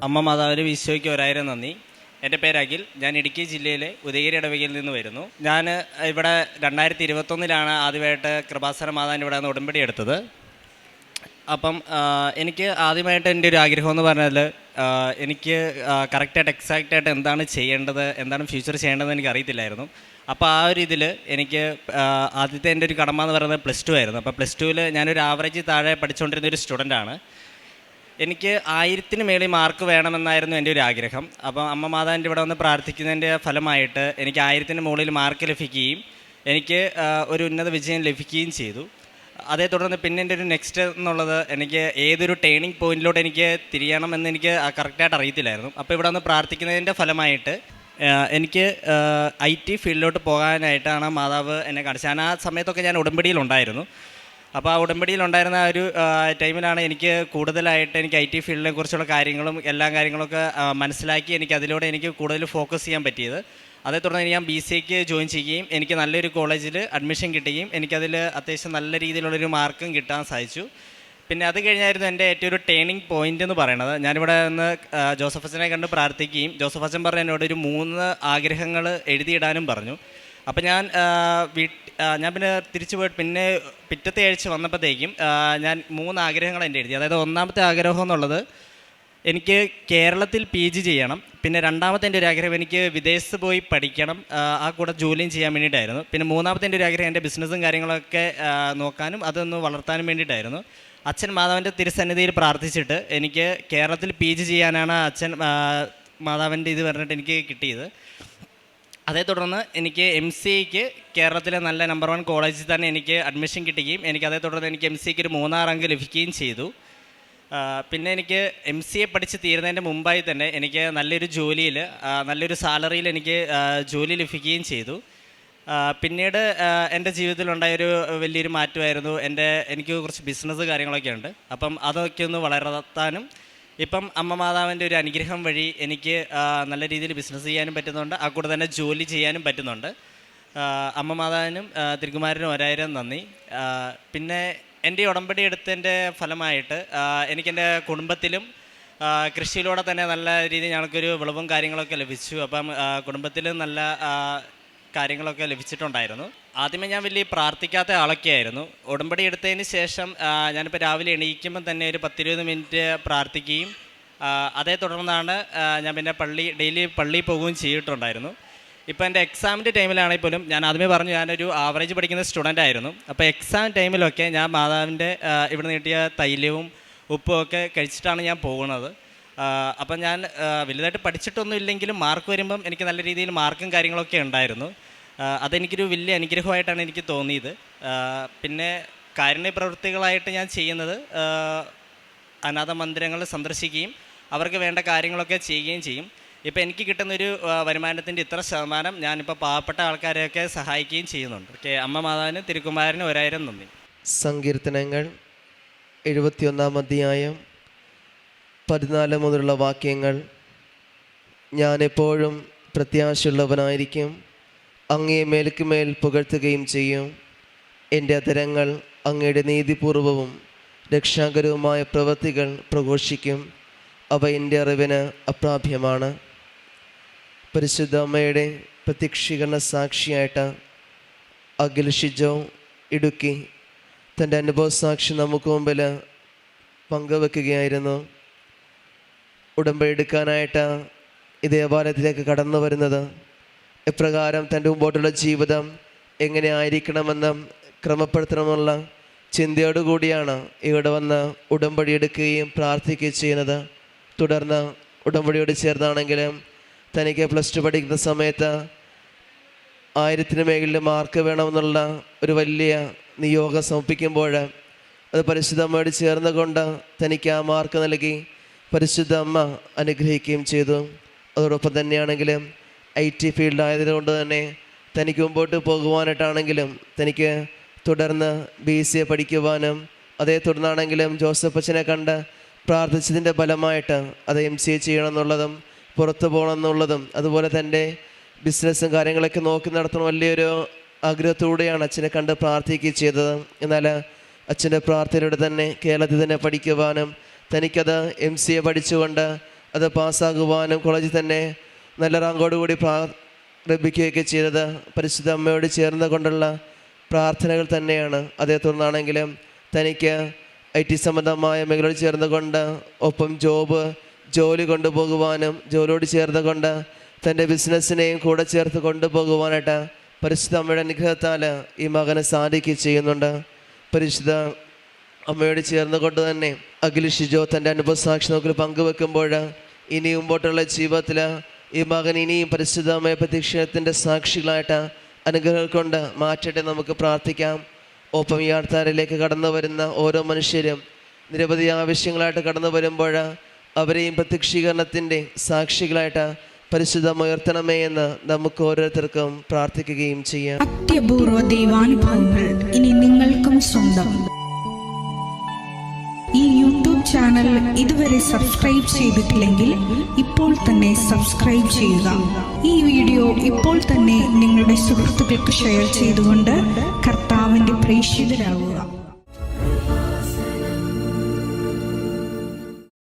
അമ്മ മാതാവിന് ഈശോയ്ക്ക് 1000 നന്ദി. എൻ്റെ പേര് അഖിൽ. ഞാൻ ഇടുക്കി ജില്ലയിലെ ഉദയഗിരി ഇടവകയിൽ നിന്ന് വരുന്നു. ഞാൻ ഇവിടെ 2021 ആദ്യമായിട്ട് കൃപാസന മാതാവിൻ്റെ ഇവിടെ നിന്ന് ഉടമ്പടി എടുത്തത്. അപ്പം എനിക്ക് ആദ്യമായിട്ട് എൻ്റെ ഒരു ആഗ്രഹം എന്ന് പറഞ്ഞാൽ എനിക്ക് കറക്റ്റായിട്ട് എക്സാക്റ്റായിട്ട് എന്താണ് ചെയ്യേണ്ടത്, എന്താണ് ഫ്യൂച്ചർ ചെയ്യേണ്ടതെന്ന് എനിക്ക് അറിയത്തില്ലായിരുന്നു. അപ്പോൾ ആ ഒരു ഇതിൽ എനിക്ക് ആദ്യത്തെ എൻ്റെ ഒരു കടമ എന്ന് പറയുന്നത് +2 ആയിരുന്നു. അപ്പോൾ +2-ൽ ഞാനൊരു ആവറേജ് താഴെ പഠിച്ചുകൊണ്ടിരുന്ന ഒരു സ്റ്റുഡൻ്റാണ്. എനിക്ക് 1000-ന് മേളിൽ മാർക്ക് വേണമെന്നായിരുന്നു എൻ്റെ ഒരു ആഗ്രഹം. അപ്പം അമ്മ മാതാവിൻ്റെ ഇവിടെ വന്ന് പ്രാർത്ഥിക്കുന്നതിൻ്റെ ഫലമായിട്ട് എനിക്ക് 1000-ന് മുകളിൽ മാർക്ക് ലഭിക്കുകയും എനിക്ക് ഒരു ഉന്നത വിജയം ലഭിക്കുകയും ചെയ്തു. അതേ തുടർന്ന് പിന്നെ എൻ്റെ ഒരു നെക്സ്റ്റ് എന്നുള്ളത് എനിക്ക് ഏതൊരു ടേണിംഗ് പോയിൻറ്റിലോട്ട് എനിക്ക് തിരിയണമെന്ന് എനിക്ക് കറക്റ്റായിട്ട് അറിയത്തില്ലായിരുന്നു. അപ്പോൾ ഇവിടെ വന്ന് പ്രാർത്ഥിക്കുന്നതിൻ്റെ ഫലമായിട്ട് എനിക്ക് IT ഫീൽഡിലോട്ട് പോകാനായിട്ടാണ് മാതാവ് എന്നെ കാണിച്ചത്. ഞാൻ ആ സമയത്തൊക്കെ ഞാൻ ഉടമ്പടിയിലുണ്ടായിരുന്നു. അപ്പോൾ ആ ഉടമ്പടിയിലുണ്ടായിരുന്ന ആ ഒരു ടൈമിലാണ് എനിക്ക് കൂടുതലായിട്ട് എനിക്ക് IT ഫീൽഡിനെ കുറിച്ചുള്ള കാര്യങ്ങളും എല്ലാ കാര്യങ്ങളൊക്കെ മനസ്സിലാക്കി എനിക്ക് അതിലൂടെ എനിക്ക് കൂടുതൽ ഫോക്കസ് ചെയ്യാൻ പറ്റിയത്. അതേ തുടർന്ന് ഞാൻ BCAക്ക് ജോയിൻ ചെയ്യുകയും എനിക്ക് നല്ലൊരു കോളേജിൽ അഡ്മിഷൻ കിട്ടുകയും എനിക്കതിൽ അത്യാവശ്യം നല്ല രീതിയിലുള്ളൊരു മാർക്കും കിട്ടാൻ സാധിച്ചു. പിന്നെ അത് കഴിഞ്ഞായിരുന്നു എൻ്റെ ഏറ്റവും ഒരു ടേണിംഗ് പോയിൻ്റ് എന്ന് പറയുന്നത്. ഞാനിവിടെ നിന്ന് ജോസഫ് അച്ഛനെ കണ്ട് പ്രാർത്ഥിക്കുകയും ജോസഫ് അച്ഛൻ പറഞ്ഞ എന്നോട് ഒരു 3 ആഗ്രഹങ്ങൾ എഴുതിയിടാനും പറഞ്ഞു. അപ്പോൾ ഞാൻ പിന്നെ തിരിച്ചു പോയിട്ട് പിന്നെ പിറ്റത്തെ ആഴ്ച വന്നപ്പോഴത്തേക്കും ഞാൻ 3 ആഗ്രഹങ്ങൾ എൻ്റെ എഴുതി. അതായത് ഒന്നാമത്തെ ആഗ്രഹം എന്നുള്ളത് എനിക്ക് കേരളത്തിൽ PG ചെയ്യണം. പിന്നെ രണ്ടാമത്തെ എൻ്റെ ഒരു ആഗ്രഹം എനിക്ക് വിദേശത്ത് പോയി പഠിക്കണം, ആ കൂടെ ജോലിയും ചെയ്യാൻ വേണ്ടിയിട്ടായിരുന്നു. പിന്നെ മൂന്നാമത്തെ എൻ്റെ ഒരു ആഗ്രഹം എൻ്റെ ബിസിനസ്സും കാര്യങ്ങളൊക്കെ നോക്കാനും അതൊന്ന് വളർത്താനും വേണ്ടിയിട്ടായിരുന്നു. അച്ഛൻ മാതാവിൻ്റെ തിരുസന്നിധിയിൽ പ്രാർത്ഥിച്ചിട്ട് എനിക്ക് കേരളത്തിൽ PG ചെയ്യാനാണ് അച്ഛൻ മാതാവിൻ്റെ ഇത് പറഞ്ഞിട്ട് എനിക്ക് കിട്ടിയത്. അതേ തുടർന്ന് എനിക്ക് MCAക്ക് കേരളത്തിലെ നല്ല നമ്പർ 1 കോളേജിൽ തന്നെ എനിക്ക് അഡ്മിഷൻ കിട്ടുകയും അതേ തുടർന്ന് എനിക്ക് MCAക്ക് ഒരു 3-ാം റാങ്ക് ലഭിക്കുകയും ചെയ്തു. പിന്നെ എനിക്ക് MCA പഠിച്ച് തീരുന്നതിൻ്റെ മുമ്പായി തന്നെ എനിക്ക് നല്ലൊരു ജോലിയിൽ നല്ലൊരു സാലറിയിൽ എനിക്ക് ജോലി ലഭിക്കുകയും ചെയ്തു. പിന്നീട് എൻ്റെ ജീവിതത്തിലുണ്ടായൊരു വലിയൊരു മാറ്റമായിരുന്നു എനിക്ക് കുറച്ച് ബിസിനസ് കാര്യങ്ങളൊക്കെ ഉണ്ട്. അപ്പം അതൊക്കെ ഒന്ന് വളർത്താനും ഇപ്പം അമ്മ മാതാവിൻ്റെ ഒരു അനുഗ്രഹം വഴി എനിക്ക് നല്ല രീതിയിൽ ബിസിനസ് ചെയ്യാനും പറ്റുന്നുണ്ട്, ആ കൂടെ തന്നെ ജോലി ചെയ്യാനും പറ്റുന്നുണ്ട്. അമ്മ മാതാവിനും തിരുക്കുമാരനും 1000 നന്ദി. പിന്നെ എൻ്റെ ഉടമ്പടി എടുത്തതിൻ്റെ ഫലമായിട്ട് എനിക്കെൻ്റെ കുടുംബത്തിലും കൃഷിയിലൂടെ തന്നെ നല്ല രീതിയിൽ ഞങ്ങൾക്കൊരു വിളവും കാര്യങ്ങളൊക്കെ ലഭിച്ചു. അപ്പം കുടുംബത്തിലും നല്ല കാര്യങ്ങളൊക്കെ ലഭിച്ചിട്ടുണ്ടായിരുന്നു. ആദ്യമേ ഞാൻ വലിയ പ്രാർത്ഥിക്കാത്ത ആളൊക്കെ ആയിരുന്നു. ഉടമ്പടി എടുത്തതിന് ശേഷം ഞാനിപ്പോൾ രാവിലെ എണീക്കുമ്പം തന്നെ ഒരു 10-20 മിനിറ്റ് പ്രാർത്ഥിക്കുകയും അതേ തുടർന്നാണ് ഞാൻ പിന്നെ ഡെയിലി പള്ളിയിൽ പോവുകയും ചെയ്തിട്ടുണ്ടായിരുന്നു. ഇപ്പോൾ എൻ്റെ എക്സാമിൻ്റെ ടൈമിലാണെങ്കിൽ പോലും ഞാൻ ആദ്യമേ പറഞ്ഞു ഞാനൊരു ആവറേജ് പഠിക്കുന്ന സ്റ്റുഡൻ്റ് ആയിരുന്നു. അപ്പോൾ എക്സാം ടൈമിലൊക്കെ ഞാൻ മാതാവിൻ്റെ ഇവിടെ നീട്ടിയ തൈലവും ഉപ്പും ഒക്കെ കഴിച്ചിട്ടാണ് ഞാൻ പോകുന്നത്. അപ്പം ഞാൻ വലുതായിട്ട് പഠിച്ചിട്ടൊന്നും ഇല്ലെങ്കിലും മാർക്ക് വരുമ്പം എനിക്ക് നല്ല രീതിയിൽ മാർക്കും കാര്യങ്ങളൊക്കെ ഉണ്ടായിരുന്നു. അതെനിക്കൊരു വലിയ അനുഗ്രഹമായിട്ടാണ് എനിക്ക് തോന്നിയത്. പിന്നെ കാരുണ്യ പ്രവൃത്തികളായിട്ട് ഞാൻ ചെയ്യുന്നത് അനാഥ മന്ദിരങ്ങൾ സന്ദർശിക്കുകയും അവർക്ക് വേണ്ട കാര്യങ്ങളൊക്കെ ചെയ്യുകയും ചെയ്യും. ഇപ്പോൾ എനിക്ക് കിട്ടുന്നൊരു വരുമാനത്തിൻ്റെ ഇത്ര ശതമാനം ഞാനിപ്പോൾ പാവപ്പെട്ട ആൾക്കാരെയൊക്കെ സഹായിക്കുകയും ചെയ്യുന്നുണ്ട്. അമ്മ മാതാവിന് തിരുക്കുമാരന് 1000 നന്ദി. സങ്കീർത്തനങ്ങൾ 71-ാം അധ്യായം 14 മുതലുള്ള വാക്യങ്ങൾ. ഞാൻ എപ്പോഴും പ്രത്യാശയുള്ളവനായിരിക്കും, അങ്ങയെ മേൽക്കുമേൽ പുകഴ്ത്തുകയും ചെയ്യും. എൻ്റെ അധരങ്ങൾ അങ്ങയുടെ നീതിപൂർവവും രക്ഷാകരവുമായ പ്രവൃത്തികൾ പ്രഘോഷിക്കും. അവ എൻ്റെ അറിവിന് അപ്രാപ്യമാണ്. പരിശുദ്ധ അമ്മയുടെ പ്രത്യക്ഷീകരണ സാക്ഷിയായിട്ട് അഖിൽ ഷിജോ ഇടുക്കി തൻ്റെ അനുഭവ സാക്ഷി നമുക്ക് മുമ്പിൽ പങ്കുവെക്കുകയായിരുന്നു. ഉടമ്പടി എടുക്കാനായിട്ട് ഈ ദേവാലയത്തിലേക്ക് കടന്നു വരുന്നത് എപ്രകാരം തൻ്റെ മുമ്പോട്ടുള്ള ജീവിതം എങ്ങനെ ആയിരിക്കണമെന്ന് ക്രമപ്പെടുത്തണമെന്നുള്ള ചിന്തയോടുകൂടിയാണ് ഇവിടെ വന്ന് ഉടമ്പടി എടുക്കുകയും പ്രാർത്ഥിക്കുകയും ചെയ്യുന്നത്. തുടർന്ന് ഉടമ്പടിയോട് ചേർന്നാണെങ്കിലും തനിക്ക് +2 പഠിക്കുന്ന സമയത്ത് 1000-ന് മേളിൽ മാർക്ക് വേണമെന്നുള്ള ഒരു വലിയ നിയോഗം സമർപ്പിക്കുമ്പോൾ അത് പരിശുദ്ധ അമ്മയോട് ചേർന്നുകൊണ്ട് തനിക്ക് ആ മാർക്ക് നൽകി പരിശുദ്ധ അമ്മ അനുഗ്രഹിക്കുകയും ചെയ്തു. അതോടൊപ്പം തന്നെയാണെങ്കിലും IT ഫീൽഡായതുകൊണ്ട് തന്നെ തനിക്ക് മുമ്പോട്ട് പോകുവാനായിട്ടാണെങ്കിലും തനിക്ക് തുടർന്ന് BCA പഠിക്കുവാനും അതേ തുടർന്നാണെങ്കിലും ജോസഫ് അച്ഛനെ കണ്ട് പ്രാർത്ഥിച്ചതിൻ്റെ ഫലമായിട്ട് അത് MCA ചെയ്യണമെന്നുള്ളതും പുറത്തു പോകണമെന്നുള്ളതും അതുപോലെ തൻ്റെ ബിസിനസ്സും കാര്യങ്ങളൊക്കെ നോക്കി നടത്തണം വലിയൊരു ആഗ്രഹത്തോടെയാണ് അച്ഛനെ കണ്ട് പ്രാർത്ഥിക്കുകയും ചെയ്തത്. എന്നാൽ അച്ഛൻ്റെ പ്രാർത്ഥനയോടെ തന്നെ കേരളത്തിൽ തന്നെ പഠിക്കുവാനും തനിക്കത് MCA പഠിച്ചുകൊണ്ട് അത് പാസ്സാകുവാനും കോളേജിൽ തന്നെ നല്ല റാങ്കോടുകൂടി ലഭിക്കുകയൊക്കെ ചെയ്തത് പരിശുദ്ധ അമ്മയോട് ചേർന്ന് കൊണ്ടുള്ള പ്രാർത്ഥനകൾ തന്നെയാണ്. അതേ തുടർന്നാണെങ്കിലും തനിക്ക് IT സംബന്ധമായ മേഖലയോട് ചേർന്ന് കൊണ്ട് ഒപ്പം ജോലി കൊണ്ടുപോകുവാനും ജോലിയോട് ചേർന്ന് കൊണ്ട് തൻ്റെ ബിസിനസ്സിനെയും കൂടെ ചേർത്ത് കൊണ്ടുപോകുവാനായിട്ട് പരിശുദ്ധ അമ്മയുടെ അനുഗ്രഹത്താൽ ഈ മകന് സാധിക്കുകയും ചെയ്യുന്നുണ്ട്. പരിശുദ്ധ അമ്മയോട് ചേർന്ന് കൊണ്ട് തന്നെ അഖിൽ ഷിജോ തൻ്റെ അനുഭവ സാക്ഷി നമുക്ക് പങ്കുവെക്കുമ്പോൾ ഇനി മുമ്പോട്ടുള്ള ജീവിതത്തിൽ ഈ മകൻ ഇനിയും പരിശുദ്ധ അമ്മയെ പ്രത്യക്ഷത്തിൻ്റെ സാക്ഷികളായിട്ട് അനുഗ്രഹങ്ങൾ കൊണ്ട് മാറ്റട്ടെ നമുക്ക് പ്രാർത്ഥിക്കാം. ഒപ്പം ഈ ആൾക്കാരിലേക്ക് കടന്നു വരുന്ന ഓരോ മനുഷ്യരും നിരവധി ആവശ്യങ്ങളായിട്ട് കടന്നു വരുമ്പോൾ അവരെയും പ്രത്യക്ഷീകരണത്തിൻ്റെ സാക്ഷികളായിട്ട് പരിശുദ്ധം ഉയർത്തണമേ എന്ന് നമുക്ക് ഓരോരുത്തർക്കും പ്രാർത്ഥിക്കുകയും ചെയ്യാം. അത്യപൂർവ ദൈവാനുഭവങ്ങൾ ഇനി നിങ്ങൾക്കും സ്വന്തം. ഈ യൂട്യൂബ് ചാനൽ ഇതുവരെ സബ്സ്ക്രൈബ് ചെയ്തിട്ടില്ലെങ്കിൽ ഇപ്പോൾ തന്നെ സബ്സ്ക്രൈബ് ചെയ്യുക. ഈ വീഡിയോ ഇപ്പോൾ തന്നെ നിങ്ങളുടെ സുഹൃത്തുക്കൾക്ക് ഷെയർ ചെയ്തുകൊണ്ട് കർത്താവിൻ്റെ പ്രേക്ഷിതരാകുക.